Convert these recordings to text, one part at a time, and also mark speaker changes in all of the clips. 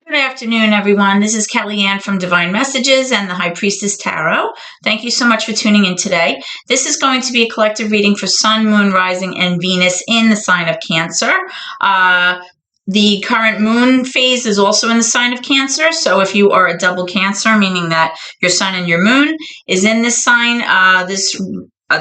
Speaker 1: Good afternoon, everyone. This is Kellyanne from Divine Messages and the High Priestess Tarot. Thank you so much for tuning in today. This is going to be a collective reading for Sun, Moon, Rising, and Venus in the sign of Cancer. The current moon phase is also in the sign of Cancer. So if you are a double Cancer, meaning that your sun and your moon is in this sign,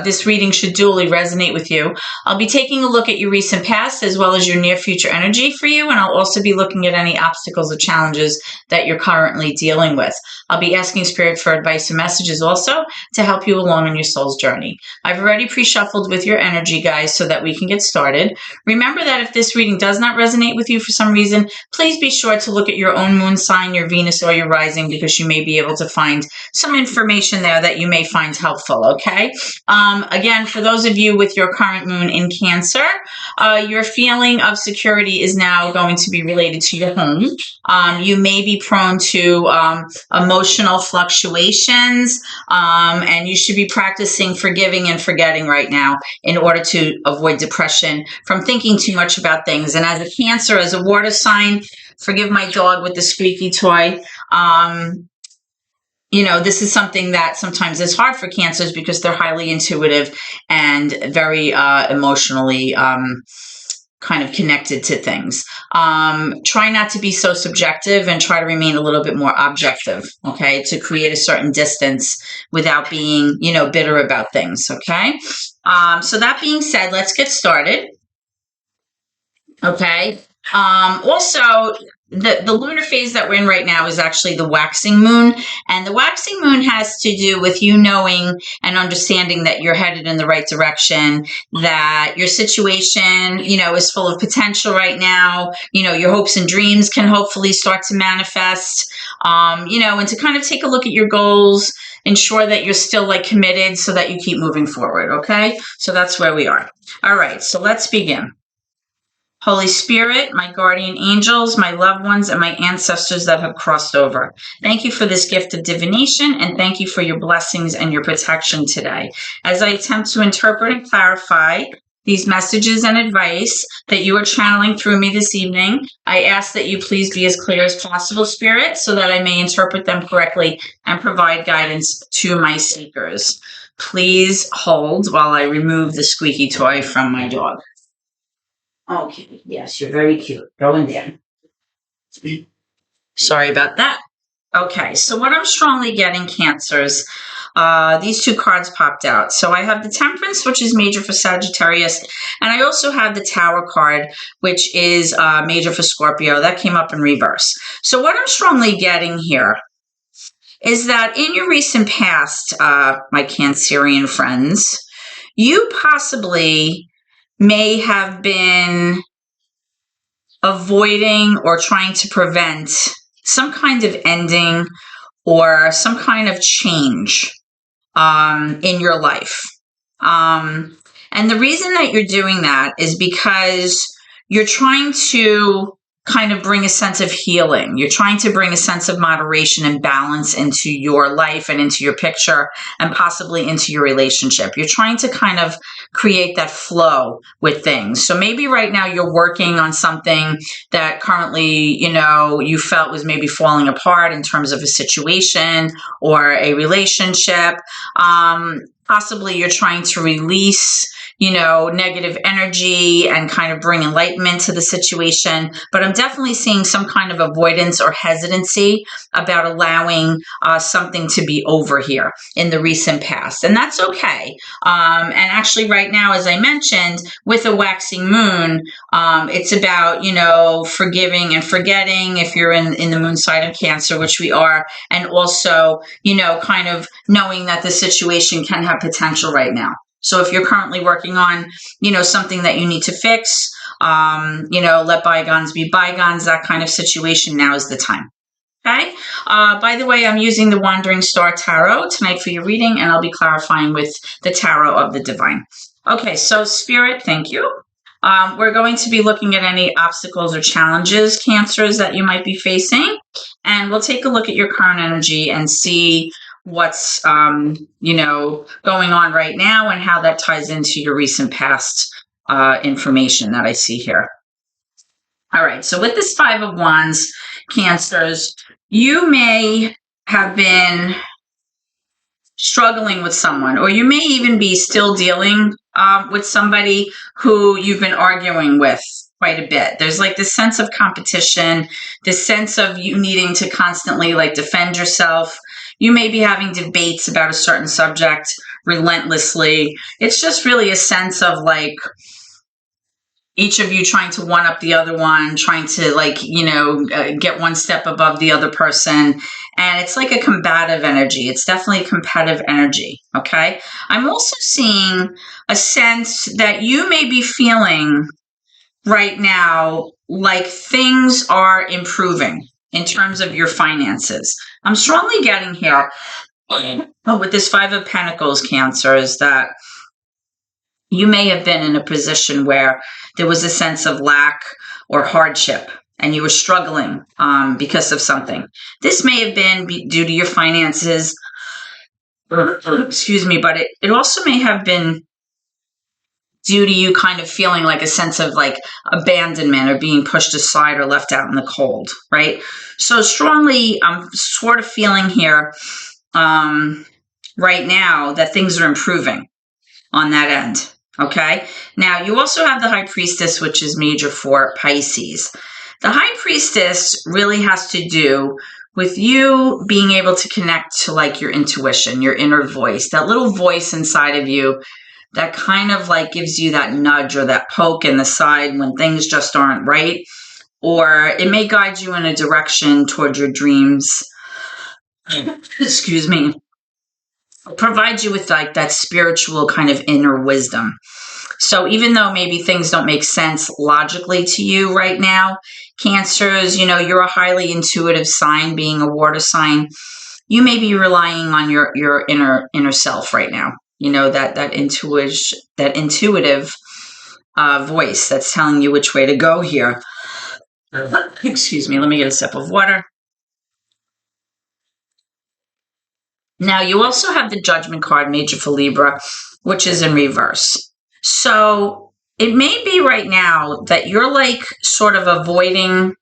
Speaker 1: this reading should duly resonate with you. I'll be taking a look at your recent past as well as your near future energy for you, and I'll also be looking at any obstacles or challenges that you're currently dealing with. I'll be asking Spirit for advice and messages also to help you along on your soul's journey. I've already pre-shuffled with your energy, guys, so that we can get started. Remember that if this reading does not resonate with you for some reason, please be sure to look at your own moon sign, your Venus, or your rising, because you may be able to find some information there that you may find helpful, okay? Again, for those of you with your current moon in Cancer, your feeling of security is now going to be related to your home. You may be prone to emotional fluctuations, and you should be practicing forgiving and forgetting right now in order to avoid depression from thinking too much about things. And as a Cancer, as a water sign, forgive my dog with the squeaky toy, this is something that sometimes is hard for Cancers because they're highly intuitive and very emotionally kind of connected to things. Try not to be so subjective and try to remain a little bit more objective, okay, to create a certain distance without being, bitter about things, okay? So that being said, let's get started, okay? Also, the lunar phase that we're in right now is actually the waxing moon. And the waxing moon has to do with you knowing and understanding that you're headed in the right direction, that your situation, is full of potential right now. Your hopes and dreams can hopefully start to manifest, and to kind of take a look at your goals, ensure that you're still committed so that you keep moving forward. Okay. So that's where we are. All right. So let's begin. Holy Spirit, my guardian angels, my loved ones, and my ancestors that have crossed over. Thank you for this gift of divination, and thank you for your blessings and your protection today. As I attempt to interpret and clarify these messages and advice that you are channeling through me this evening, I ask that you please be as clear as possible, Spirit, so that I may interpret them correctly and provide guidance to my seekers. Please hold while I remove the squeaky toy from my dog. Okay, yes, you're very cute. Go in there. Sorry about that. Okay, so what I'm strongly getting, Cancers, these two cards popped out. So I have the Temperance, which is major for Sagittarius, and I also have the Tower card, which is major for Scorpio. That came up in reverse. So what I'm strongly getting here is that in your recent past, my Cancerian friends, you possibly may have been avoiding or trying to prevent some kind of ending or some kind of change in your life. And the reason that you're doing that is because you're trying to kind of bring a sense of healing. You're trying to bring a sense of moderation and balance into your life and into your picture and possibly into your relationship. You're trying to kind of create that flow with things. So maybe right now you're working on something that currently, you felt was maybe falling apart in terms of a situation or a relationship. Possibly you're trying to release negative energy and kind of bring enlightenment to the situation. But I'm definitely seeing some kind of avoidance or hesitancy about allowing something to be over here in the recent past. And that's okay. And actually right now, as I mentioned, with a waxing moon, it's about, forgiving and forgetting if you're in the moon side of Cancer, which we are. And also, kind of knowing that the situation can have potential right now. So if you're currently working on, something that you need to fix, let bygones be bygones, that kind of situation, now is the time. Okay. By the way, I'm using the Wandering Star Tarot tonight for your reading, and I'll be clarifying with the Tarot of the Divine. Okay. So Spirit, thank you. We're going to be looking at any obstacles or challenges, Cancers, that you might be facing. And we'll take a look at your current energy and see what's, going on right now and how that ties into your recent past information that I see here. All right. So with this Five of Wands, Cancers, you may have been struggling with someone, or you may even be still dealing with somebody who you've been arguing with quite a bit. There's like this sense of competition, this sense of you needing to constantly like defend yourself. You may be having debates about a certain subject relentlessly. It's just really a sense of like each of you trying to one up the other one, trying to like, get one step above the other person. And it's like a combative energy. It's definitely a competitive energy. Okay. I'm also seeing a sense that you may be feeling right now like things are improving in terms of your finances. I'm strongly getting here with this Five of Pentacles, Cancer, is that you may have been in a position where there was a sense of lack or hardship and you were struggling because of something. This may have been due to your finances, excuse me, but it also may have been due to you kind of feeling like a sense of like abandonment or being pushed aside or left out in the cold, right? So strongly, I'm sort of feeling here right now that things are improving on that end. Okay. Now you also have the High Priestess, which is major for Pisces. The High Priestess really has to do with you being able to connect to like your intuition, your inner voice, that little voice inside of you that kind of like gives you that nudge or that poke in the side when things just aren't right. Or it may guide you in a direction toward your dreams. Excuse me. Provide you with like that spiritual kind of inner wisdom. So even though maybe things don't make sense logically to you right now, Cancers, you're a highly intuitive sign, being a water sign. You may be relying on your inner self right now. That intuitive voice that's telling you which way to go here. Excuse me. Let me get a sip of water. Now you also have the Judgment card, major for Libra, which is in reverse. So it may be right now that you're like sort of avoiding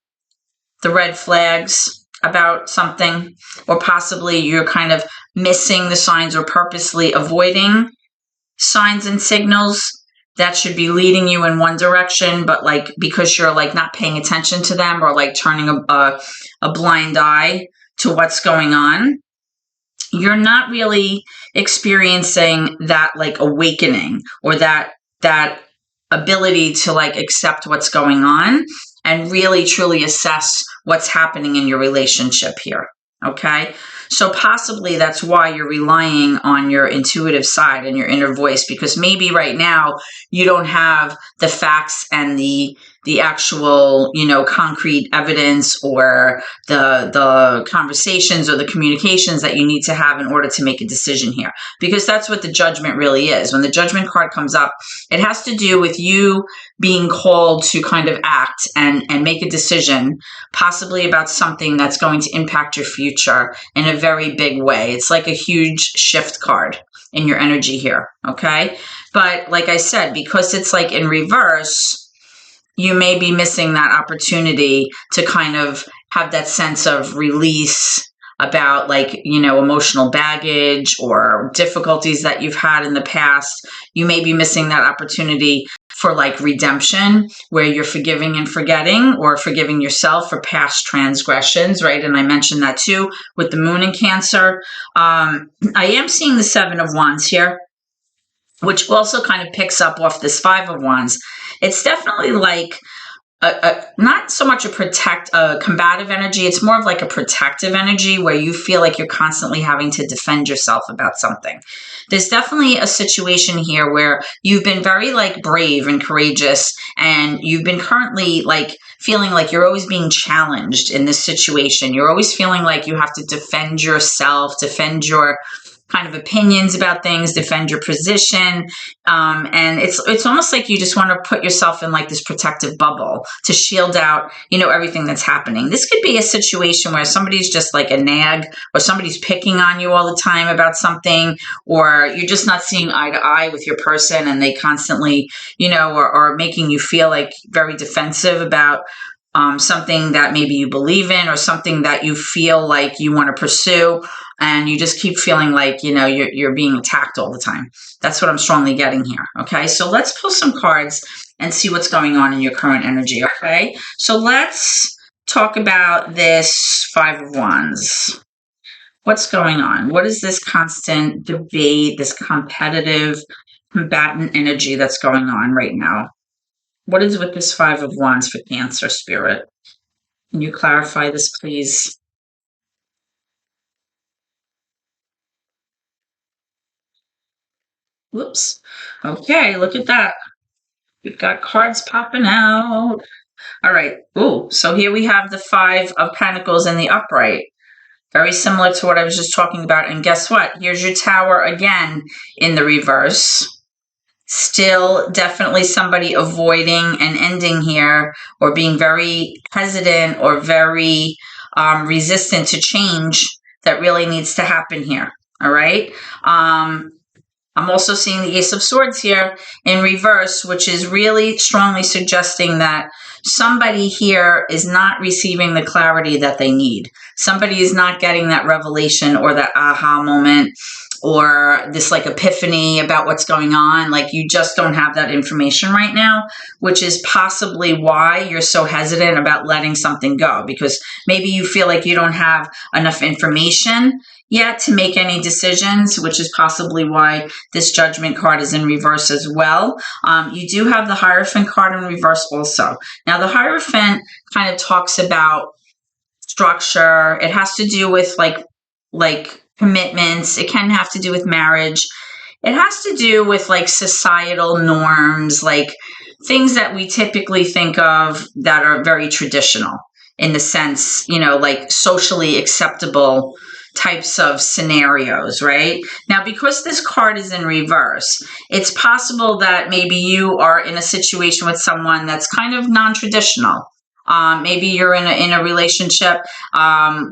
Speaker 1: the red flags about something, or possibly you're kind of missing the signs or purposely avoiding signs and signals that should be leading you in one direction, but like because you're like not paying attention to them or like turning a blind eye to what's going on, you're not really experiencing that like awakening or that ability to like accept what's going on and really truly assess what's happening in your relationship here. Okay. So possibly that's why you're relying on your intuitive side and your inner voice, because maybe right now you don't have the facts and the actual, concrete evidence or the conversations or the communications that you need to have in order to make a decision here. Because that's what the Judgment really is. When the Judgment card comes up, it has to do with you being called to kind of act and make a decision, possibly about something that's going to impact your future in a very big way. It's like a huge shift card in your energy here. Okay. But like I said, because it's like in reverse, you may be missing that opportunity to kind of have that sense of release about like, emotional baggage or difficulties that you've had in the past. You may be missing that opportunity for like redemption, where you're forgiving and forgetting, or forgiving yourself for past transgressions, right? And I mentioned that too with the Moon in Cancer. I am seeing the Seven of Wands here, which also kind of picks up off this Five of Wands. It's definitely like not so much a combative energy. It's more of like a protective energy where you feel like you're constantly having to defend yourself about something. There's definitely a situation here where you've been very like brave and courageous, and you've been currently like feeling like you're always being challenged in this situation. You're always feeling like you have to defend yourself, defend your kind of opinions about things, defend your position. And it's almost like you just want to put yourself in like this protective bubble to shield out, everything that's happening. This could be a situation where somebody's just like a nag, or somebody's picking on you all the time about something, or you're just not seeing eye to eye with your person and they constantly, are making you feel like very defensive about something that maybe you believe in or something that you feel like you want to pursue, and you just keep feeling like, you're being attacked all the time. That's what I'm strongly getting here. Okay, so let's pull some cards and see what's going on in your current energy. Okay, so let's talk about this Five of Wands. What's going on? What is this constant debate, this competitive, combatant energy that's going on right now? What is with this Five of Wands for Cancer, Spirit? Can you clarify this, please? Whoops. Okay, look at that. We've got cards popping out. All right. Ooh, so here we have the Five of Pentacles in the upright. Very similar to what I was just talking about. And guess what? Here's your Tower again in the reverse. Still definitely somebody avoiding an ending here, or being very hesitant or very resistant to change that really needs to happen here. All right. I'm also seeing the Ace of Swords here in reverse, which is really strongly suggesting that somebody here is not receiving the clarity that they need. Somebody is not getting that revelation or that aha moment or this like epiphany about what's going on. Like, you just don't have that information right now, which is possibly why you're so hesitant about letting something go, because maybe you feel like you don't have enough information yet to make any decisions, which is possibly why this Judgment card is in reverse as well. You do have the Hierophant card in reverse also. Now, the Hierophant kind of talks about structure. It has to do with like commitments. It can have to do with marriage. It has to do with like societal norms, like things that we typically think of that are very traditional in the sense, like socially acceptable types of scenarios, right? Now, because this card is in reverse, it's possible that maybe you are in a situation with someone that's kind of non-traditional. Maybe you're in a relationship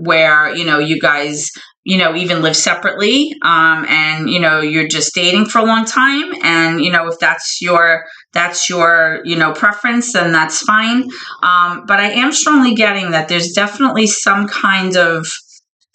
Speaker 1: where you guys even live separately, and you're just dating for a long time, and if that's your preference, then that's fine. But I am strongly getting that there's definitely some kind of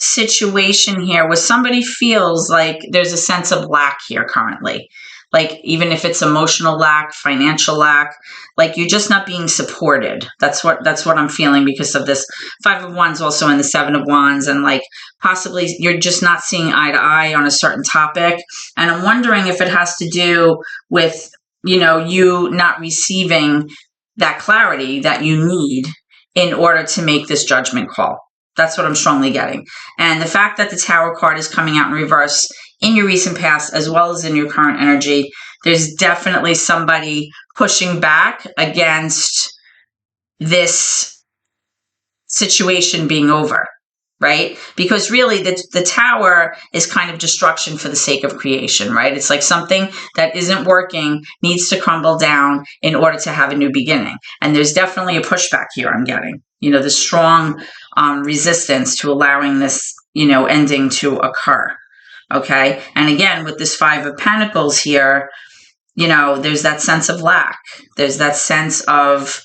Speaker 1: situation here where somebody feels like there's a sense of lack here currently. Like, even if it's emotional lack, financial lack, like you're just not being supported. That's what I'm feeling because of this Five of Wands also in the Seven of Wands, and like possibly you're just not seeing eye to eye on a certain topic. And I'm wondering if it has to do with, you not receiving that clarity that you need in order to make this judgment call. That's what I'm strongly getting. And the fact that the Tower card is coming out in reverse in your recent past as well as in your current energy, there's definitely somebody pushing back against this situation being over, right? Because really the Tower is kind of destruction for the sake of creation, right? It's like something that isn't working needs to crumble down in order to have a new beginning. And there's definitely a pushback here I'm getting, the strong resistance to allowing this, ending to occur. Okay. And again, with this Five of Pentacles here, there's that sense of lack. There's that sense of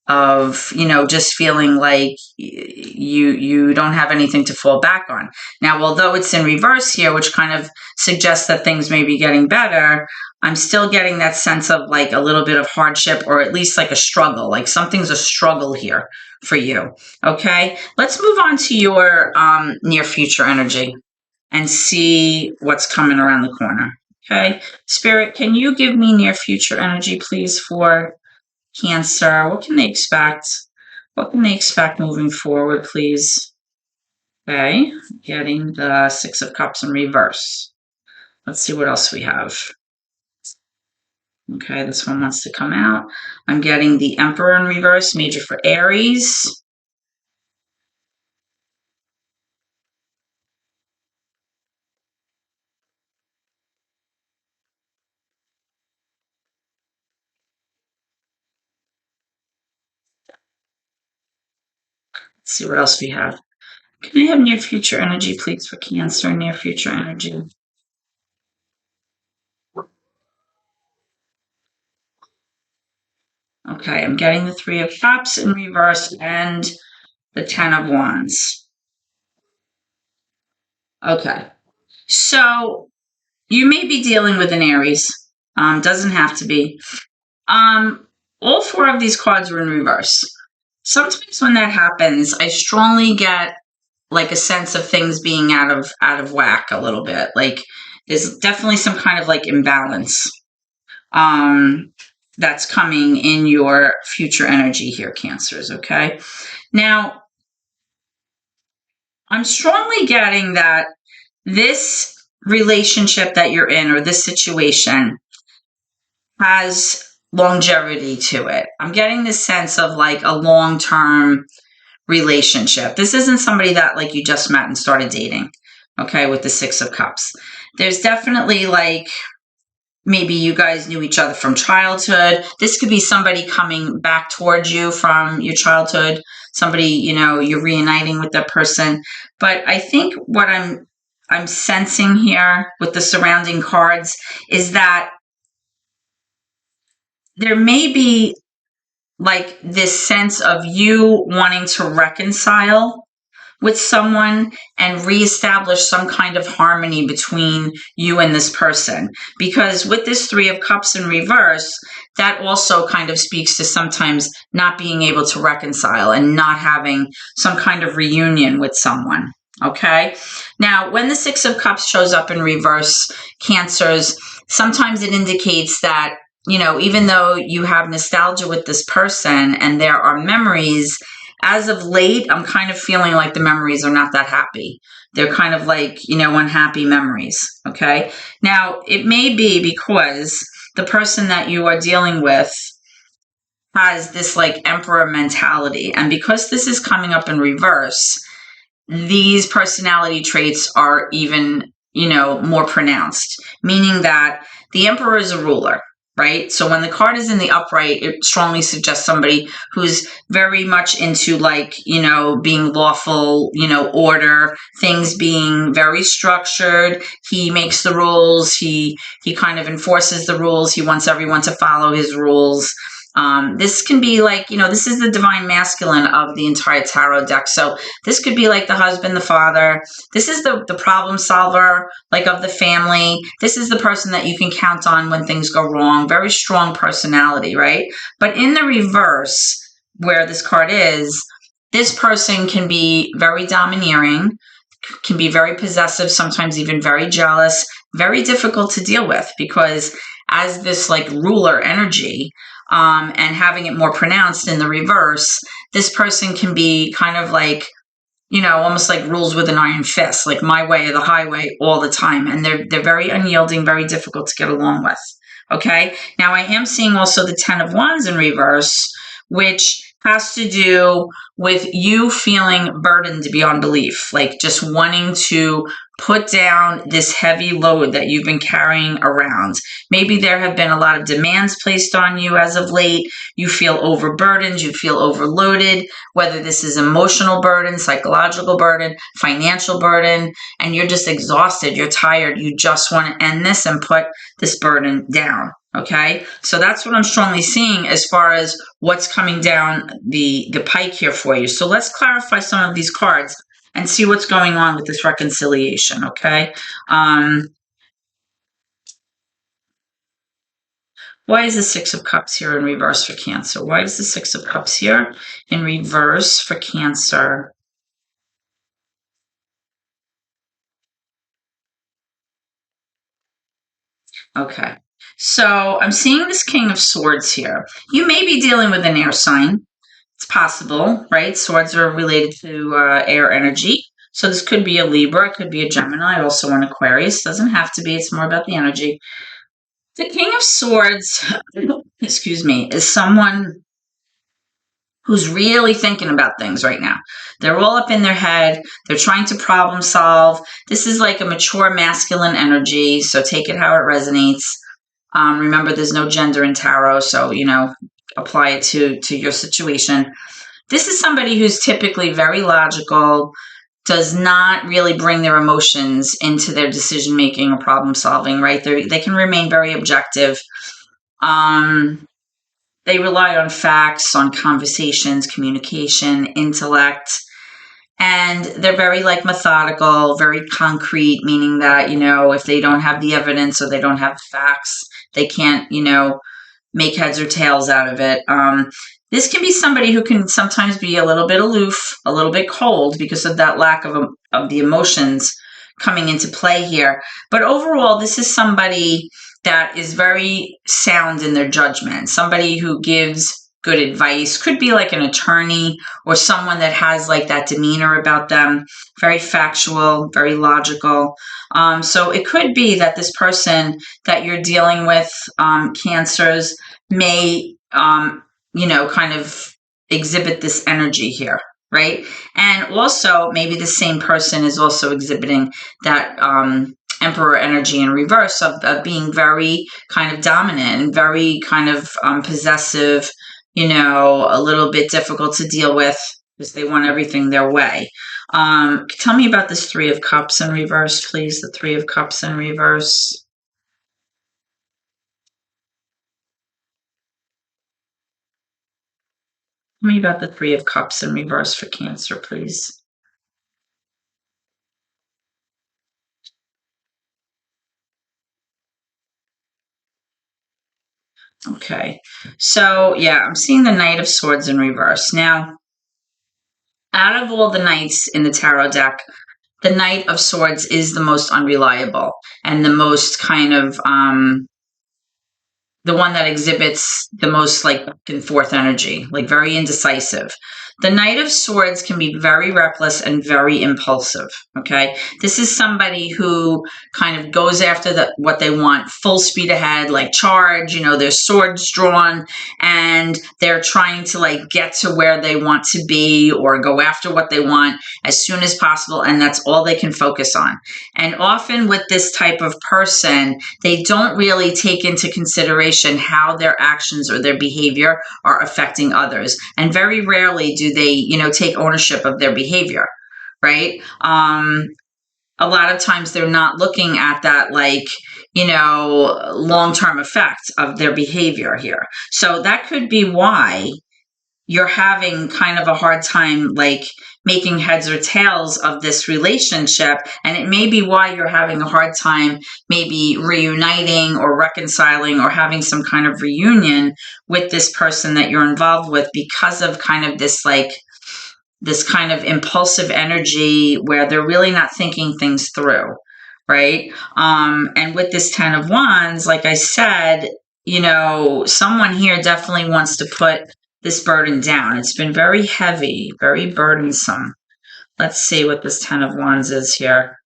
Speaker 1: just feeling like you don't have anything to fall back on. Now, although it's in reverse here, which kind of suggests that things may be getting better, I'm still getting that sense of like a little bit of hardship, or at least like a struggle, like something's a struggle here for you. Okay, let's move on to your near future energy and see what's coming around the corner. Okay, Spirit, can you give me near future energy, please, for Cancer? What can they expect? What can they expect moving forward, please? Okay, getting the Six of Cups in reverse. Let's see what else we have. Okay, this one wants to come out. I'm getting the Emperor in reverse, major for Aries. Let's see what else we have. Can I have near future energy, please, for Cancer? Near future energy. Okay, I'm getting the Three of Cups in reverse and the Ten of Wands. Okay, so you may be dealing with an Aries. Doesn't have to be. All four of these cards were in reverse. Sometimes when that happens, I strongly get like a sense of things being out of whack a little bit. Like there's definitely some kind of like imbalance that's coming in your future energy here, Cancers. Okay, now I'm strongly getting that this relationship that you're in or this situation has longevity to it. I'm getting this sense of like a long-term relationship. This isn't somebody that like you just met and started dating, okay, with the Six of Cups. There's definitely like maybe you guys knew each other from childhood. This could be somebody coming back towards you from your childhood, somebody, you know, you're reuniting with that person. But I think what I'm sensing here with the surrounding cards is that there may be like this sense of you wanting to reconcile with someone and reestablish some kind of harmony between you and this person. Because with this Three of Cups in reverse, that also kind of speaks to sometimes not being able to reconcile and not having some kind of reunion with someone. Okay. Now, when the Six of Cups shows up in reverse, Cancers, sometimes it indicates that, you know, even though you have nostalgia with this person and there are memories, as of late, I'm kind of feeling like the memories are not that happy. They're kind of like, you know, unhappy memories. Okay. Now, it may be because the person that you are dealing with has this like emperor mentality. And because this is coming up in reverse, these personality traits are even, you know, more pronounced, meaning that the emperor is a ruler, right? So when the card is in the upright, it strongly suggests somebody who's very much into like, you know, being lawful, you know, order, things being very structured. He makes the rules. He kind of enforces the rules. He wants everyone to follow his rules. This can be like, you know, this is the divine masculine of the entire tarot deck. So this could be like the husband, the father. This is the problem solver, like of the family. This is the person that you can count on when things go wrong. Very strong personality, right? But in the reverse, where this card is, this person can be very domineering, can be very possessive, sometimes even very jealous, very difficult to deal with because as this like ruler energy, and having it more pronounced in the reverse, this person can be kind of like, you know, almost like rules with an iron fist, like my way or the highway all the time. And they're very unyielding, very difficult to get along with. Okay. Now I am seeing also the Ten of Wands in reverse, which has to do with you feeling burdened beyond belief, like just wanting to put down this heavy load that you've been carrying around. Maybe there have been a lot of demands placed on you as of late. You feel overburdened, you feel overloaded, whether this is emotional burden, psychological burden, financial burden, and you're just exhausted, you're tired, you just want to end this and put this burden down. Okay, so that's what I'm strongly seeing as far as what's coming down the pike here for you. So let's clarify some of these cards and see what's going on with this reconciliation, okay? Why is the Six of Cups here in reverse for Cancer? Why is the Six of Cups here in reverse for Cancer? Okay, so I'm seeing this King of Swords here. You may be dealing with an air sign. It's possible, right? Swords are related to air energy. So this could be a Libra, it could be a Gemini, also an Aquarius. Doesn't have to be, it's more about the energy. The King of Swords, excuse me, is someone who's really thinking about things right now. They're all up in their head. They're trying to problem solve. This is like a mature masculine energy, so take it how it resonates. Remember, there's no gender in tarot, so, you know, apply it to your situation. This is somebody who's typically very logical, does not really bring their emotions into their decision making or problem solving, right? They can remain very objective. They rely on facts, on conversations, communication, intellect, and they're very like methodical, very concrete, meaning that, if they don't have the evidence or they don't have the facts, they can't, make heads or tails out of it. This can be somebody who can sometimes be a little bit aloof, a little bit cold because of that lack of the emotions coming into play here. But overall, this is somebody that is very sound in their judgment, somebody who gives good advice, could be like an attorney or someone that has like that demeanor about them, very factual, very logical. So it could be that this person that you're dealing with, cancers, may, kind of exhibit this energy here, right? And also maybe the same person is also exhibiting that Emperor energy in reverse of being very kind of dominant and very kind of possessive, a little bit difficult to deal with because they want everything their way. Tell me about this Three of Cups in reverse, please. The Three of Cups in reverse. Tell me about the Three of Cups in reverse for Cancer, please. Okay. So, yeah, I'm seeing the Knight of Swords in reverse. Now, out of all the knights in the tarot deck, the Knight of Swords is the most unreliable and the most kind of the one that exhibits the most like back and forth energy, like very indecisive. The Knight of Swords can be very reckless and very impulsive. Okay. This is somebody who kind of goes after what they want full speed ahead, like charge, their swords drawn and they're trying to like get to where they want to be or go after what they want as soon as possible. And that's all they can focus on. And often with this type of person, they don't really take into consideration how their actions or their behavior are affecting others. And very rarely do they, take ownership of their behavior, right? A lot of times they're not looking at that like, long-term effect of their behavior here. So that could be why you're having kind of a hard time like making heads or tails of this relationship. And it may be why you're having a hard time maybe reuniting or reconciling or having some kind of reunion with this person that you're involved with because of kind of this kind of impulsive energy where they're really not thinking things through, right? And with this Ten of Wands, like I said, someone here definitely wants to put this burden down. It's been very heavy, very burdensome. Let's see what this Ten of Wands is here.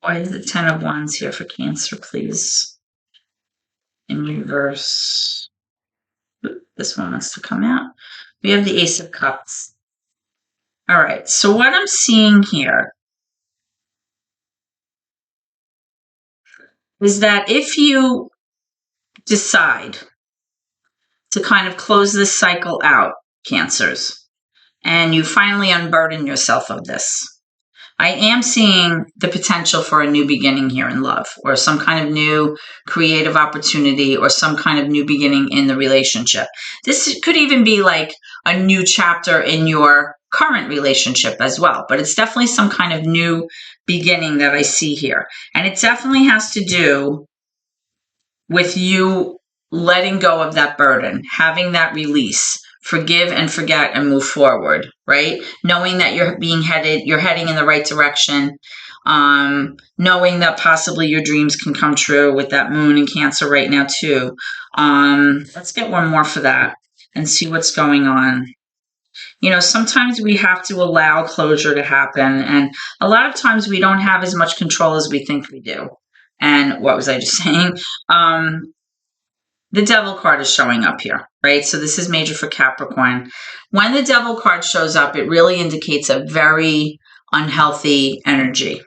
Speaker 1: Why is the Ten of Wands here for Cancer, please? In reverse. This one wants to come out. We have the Ace of Cups. All right, so what I'm seeing here is that if you decide to kind of close this cycle out, Cancers, and you finally unburden yourself of this, I am seeing the potential for a new beginning here in love, or some kind of new creative opportunity, or some kind of new beginning in the relationship. This could even be like a new chapter in your current relationship as well, but it's definitely some kind of new beginning that I see here. And it definitely has to do with you letting go of that burden, having that release, forgive and forget and move forward, right? Knowing that you're heading in the right direction. Knowing that possibly your dreams can come true with that moon in Cancer right now too. Let's get one more for that and see what's going on. Sometimes we have to allow closure to happen, and a lot of times we don't have as much control as we think we do. And what was I just saying? The Devil card is showing up here, right? So this is major for Capricorn. When the Devil card shows up, it really indicates a very unhealthy energy.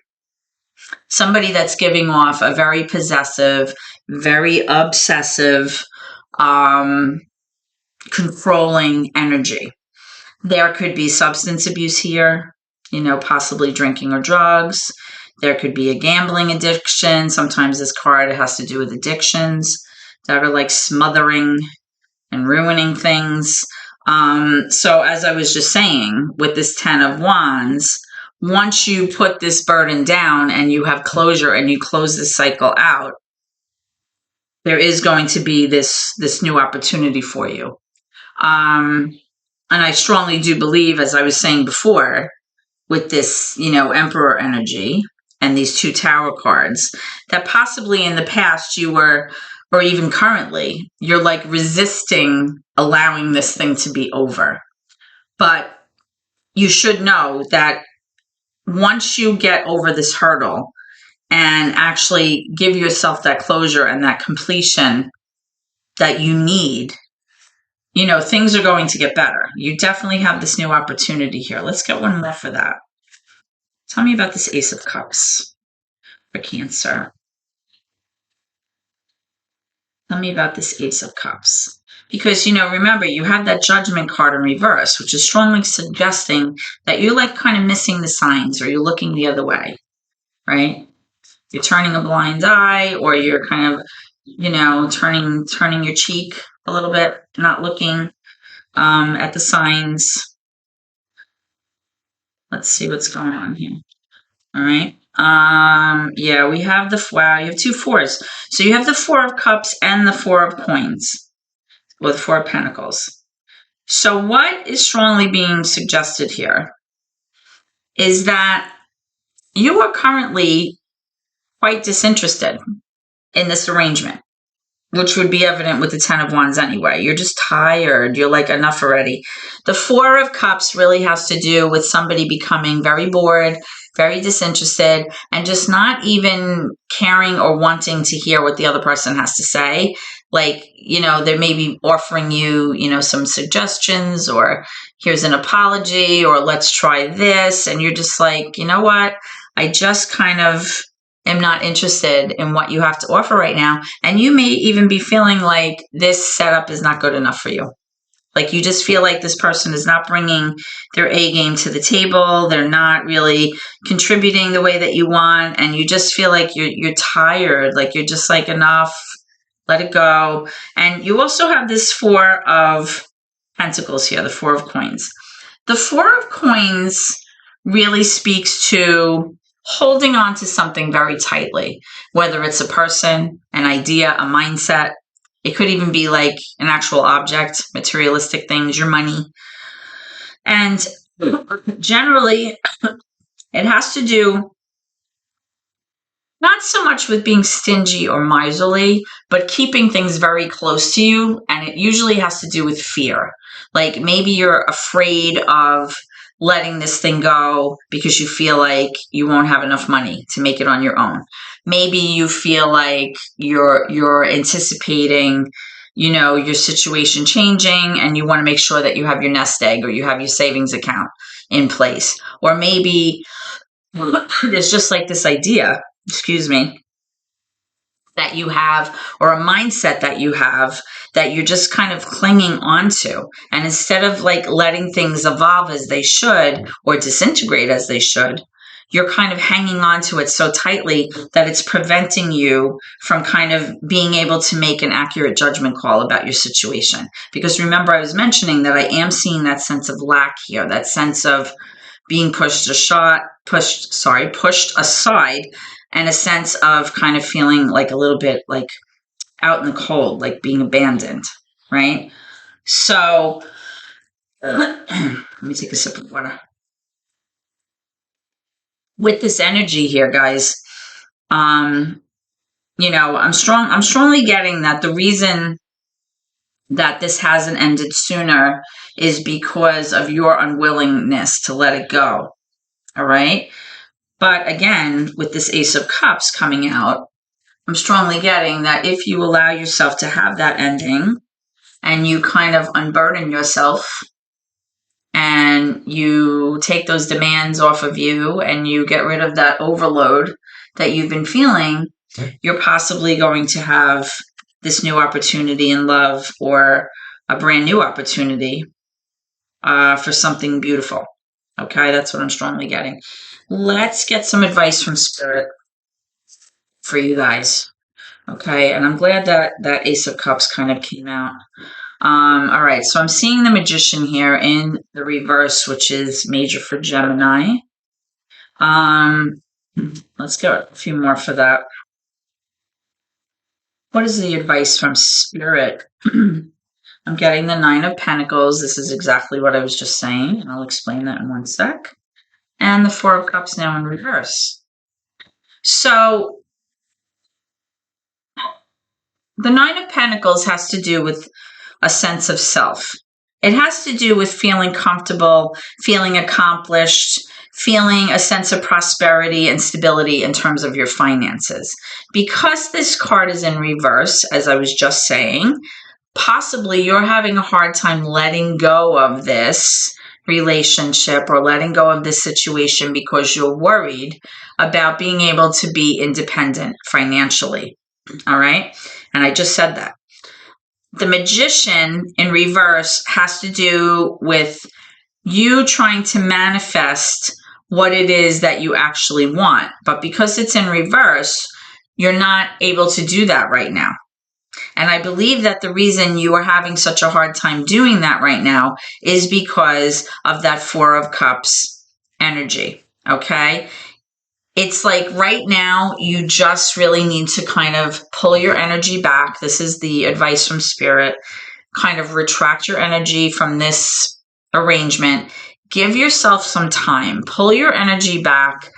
Speaker 1: Somebody that's giving off a very possessive, very obsessive, controlling energy. There could be substance abuse here, possibly drinking or drugs. There could be a gambling addiction. Sometimes this card has to do with addictions that are like smothering and ruining things. So as I was just saying, with this 10 of Wands, once you put this burden down and you have closure and you close this cycle out, there is going to be this new opportunity for you. And I strongly do believe, as I was saying before, with this, Emperor energy and these 2 Tower cards, that possibly in the past you were, or even currently, you're like resisting allowing this thing to be over. But you should know that once you get over this hurdle and actually give yourself that closure and that completion that you need, things are going to get better. You definitely have this new opportunity here. Let's get one more for that. Tell me about this Ace of Cups for Cancer. Tell me about this Ace of Cups. Because, remember, you have that Judgment card in reverse, which is strongly suggesting that you're like kind of missing the signs, or you're looking the other way, right? You're turning a blind eye, or you're kind of, turning your cheek a little bit, not looking at the signs. Let's see what's going on here. All right. Yeah, we have wow, you have 2 4s. So you have the 4 of Cups and the 4 of Coins, or the 4 of Pentacles. So what is strongly being suggested here is that you are currently quite disinterested in this arrangement, which would be evident with the 10 of Wands anyway. You're just tired. You're like, enough already. The 4 of Cups really has to do with somebody becoming very bored, very disinterested, and just not even caring or wanting to hear what the other person has to say. Like, they may be offering you, some suggestions, or here's an apology, or let's try this. And you're just like, you know what? I just kind of am not interested in what you have to offer right now. And you may even be feeling like this setup is not good enough for you. Like, you just feel like this person is not bringing their A game to the table. They're not really contributing the way that you want. And you just feel like you're tired. Like, you're just like, enough, let it go. And you also have this 4 of Pentacles here, the 4 of Coins. The 4 of Coins really speaks to holding on to something very tightly, whether it's a person, an idea, a mindset. It could even be like an actual object, materialistic things, your money. And generally, it has to do not so much with being stingy or miserly, but keeping things very close to you. And it usually has to do with fear. Like, maybe you're afraid of letting this thing go because you feel like you won't have enough money to make it on your own. Maybe you feel like you're anticipating, your situation changing, and you want to make sure that you have your nest egg or you have your savings account in place. Or maybe there's just like this idea, that you have, or a mindset that you have, that you're just kind of clinging onto. And instead of like letting things evolve as they should, or disintegrate as they should, you're kind of hanging on to it so tightly that it's preventing you from kind of being able to make an accurate judgment call about your situation. Because remember, I was mentioning that I am seeing that sense of lack here, that sense of being pushed aside, and a sense of kind of feeling like a little bit like out in the cold, like being abandoned, right? So let me take a sip of water. With this energy here, guys, I'm strongly getting that the reason that this hasn't ended sooner is because of your unwillingness to let it go. All right. But again, with this Ace of Cups coming out, I'm strongly getting that if you allow yourself to have that ending and you kind of unburden yourself and you take those demands off of you and you get rid of that overload that you've been feeling, you're possibly going to have this new opportunity in love or a brand new opportunity for something beautiful. Okay, that's what I'm strongly getting. Let's get some advice from Spirit for you guys. Okay, and I'm glad that Ace of Cups kind of came out. All right, so I'm seeing the Magician here in the reverse, which is major for Gemini. Let's get a few more for that. What is the advice from Spirit? I'm getting the Nine of Pentacles. This is exactly what I was just saying, and I'll explain that in one sec. And the Four of Cups now in reverse. So the Nine of Pentacles has to do with a sense of self. It has to do with feeling comfortable, feeling accomplished, feeling a sense of prosperity and stability in terms of your finances. Because this card is in reverse, as I was just saying, possibly you're having a hard time letting go of this relationship or letting go of this situation because you're worried about being able to be independent financially. All right? And I just said that. The Magician in reverse has to do with you trying to manifest what it is that you actually want. But because it's in reverse, you're not able to do that right now. And I believe that the reason you are having such a hard time doing that right now is because of that Four of Cups energy. Okay? It's like right now, you just really need to kind of pull your energy back. This is the advice from Spirit. Kind of retract your energy from this arrangement. Give yourself some time. Pull your energy back.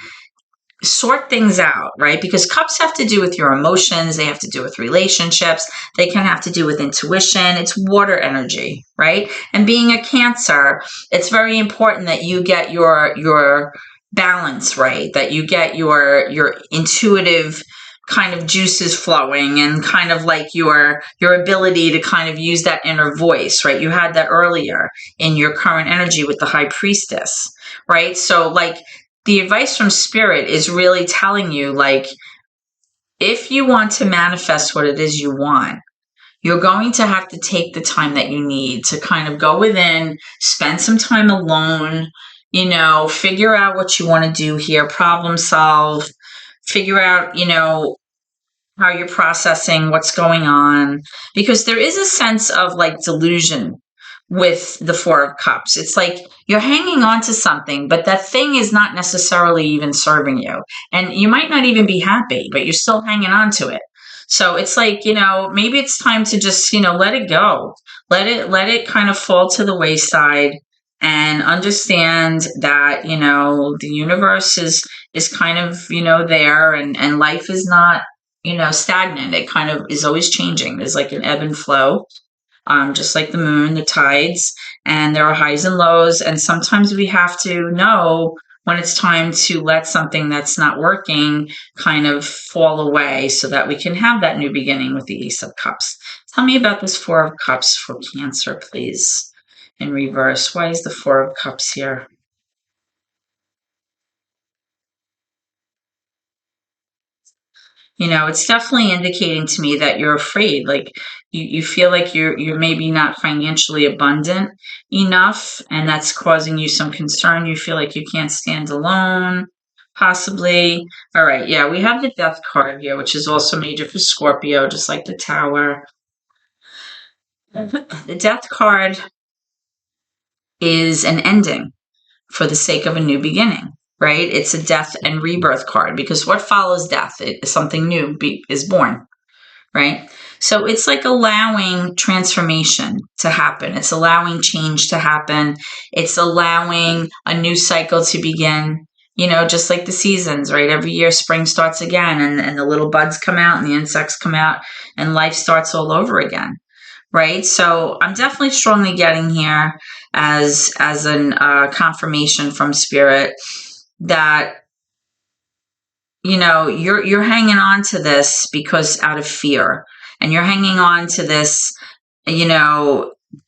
Speaker 1: Sort things out, right? Because cups have to do with your emotions. They have to do with relationships. They can have to do with intuition. It's water energy, right? And being a Cancer, it's very important that you get your balance right, that you get your intuitive kind of juices flowing and kind of like your ability to kind of use that inner voice, right? You had that earlier in your current energy with the High Priestess, right? So like the advice from Spirit is really telling you, like, if you want to manifest what it is you want, you're going to have to take the time that you need to kind of go within, spend some time alone, figure out what you want to do here, problem solve, figure out, how you're processing what's going on. Because there is a sense of like delusion with the Four of Cups. It's like you're hanging on to something, but that thing is not necessarily even serving you. And you might not even be happy, but you're still hanging on to it. So it's like, maybe it's time to just, let it go. Let it kind of fall to the wayside and understand that, the universe is kind of, there and life is not, stagnant. It kind of is always changing. There's like an ebb and flow. Just like the moon, the tides, and there are highs and lows. And sometimes we have to know when it's time to let something that's not working kind of fall away so that we can have that new beginning with the Ace of Cups. Tell me about this Four of Cups for Cancer, please, in reverse. Why is the Four of Cups here? It's definitely indicating to me that you're afraid. Like you feel like you're maybe not financially abundant enough, and that's causing you some concern. You feel like you can't stand alone, possibly. All right, yeah, we have the Death card here, which is also major for Scorpio, just like the Tower. The Death card is an ending for the sake of a new beginning. Right? It's a death and rebirth card because what follows death? Something new is born, right? So it's like allowing transformation to happen. It's allowing change to happen. It's allowing a new cycle to begin, just like the seasons, right? Every year spring starts again and the little buds come out and the insects come out and life starts all over again. Right. So I'm definitely strongly getting here as an confirmation from Spirit that you're hanging on to this because out of fear, and you're hanging on to this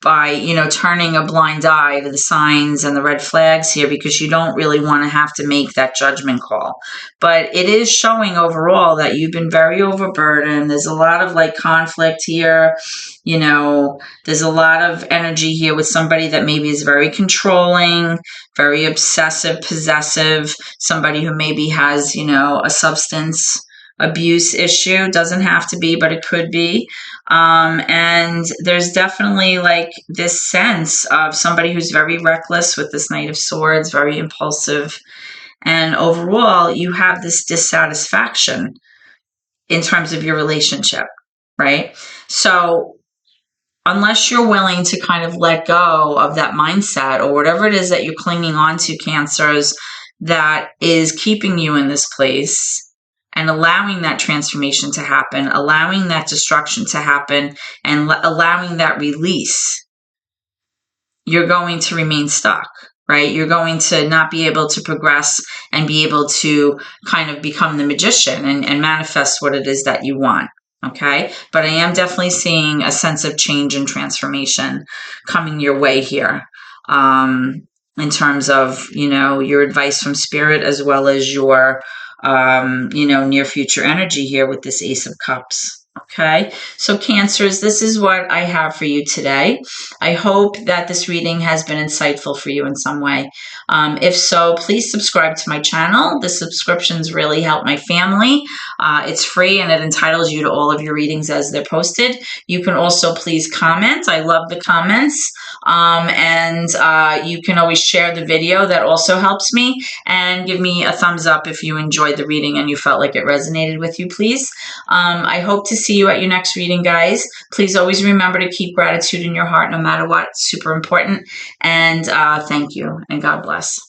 Speaker 1: by, you know, turning a blind eye to the signs and the red flags here, because you don't really want to have to make that judgment call. But it is showing overall that you've been very overburdened. There's a lot of like conflict here. You know, there's a lot of energy here with somebody that maybe is very controlling, very obsessive, possessive, somebody who maybe has, you know, a substance abuse issue. Doesn't have to be, but it could be. And there's definitely like this sense of somebody who's very reckless with this Knight of Swords, very impulsive. And overall, you have this dissatisfaction in terms of your relationship, right? So unless you're willing to kind of let go of that mindset or whatever it is that you're clinging on to, Cancers, that is keeping you in this place, and allowing that transformation to happen, allowing that destruction to happen, and allowing that release, you're going to remain stuck, right? You're going to not be able to progress and be able to kind of become the magician and manifest what it is that you want. Okay. But I am definitely seeing a sense of change and transformation coming your way here. In terms of, you know, your advice from spirit, as well as your, you know, near future energy here with this Ace of Cups. Okay, so Cancers, this is what I have for you today. I hope that this reading has been insightful for you in some way. If so, please subscribe to my channel. The subscriptions really help my family. It's free and it entitles you to all of your readings as they're posted. You can also please comment. I love the comments. And you can always share the video. That also helps me. And give me a thumbs up if you enjoyed the reading and you felt like it resonated with you, please. I hope to see you at your next reading, guys. Please always remember to keep gratitude in your heart no matter what. It's super important. And thank you, and God bless.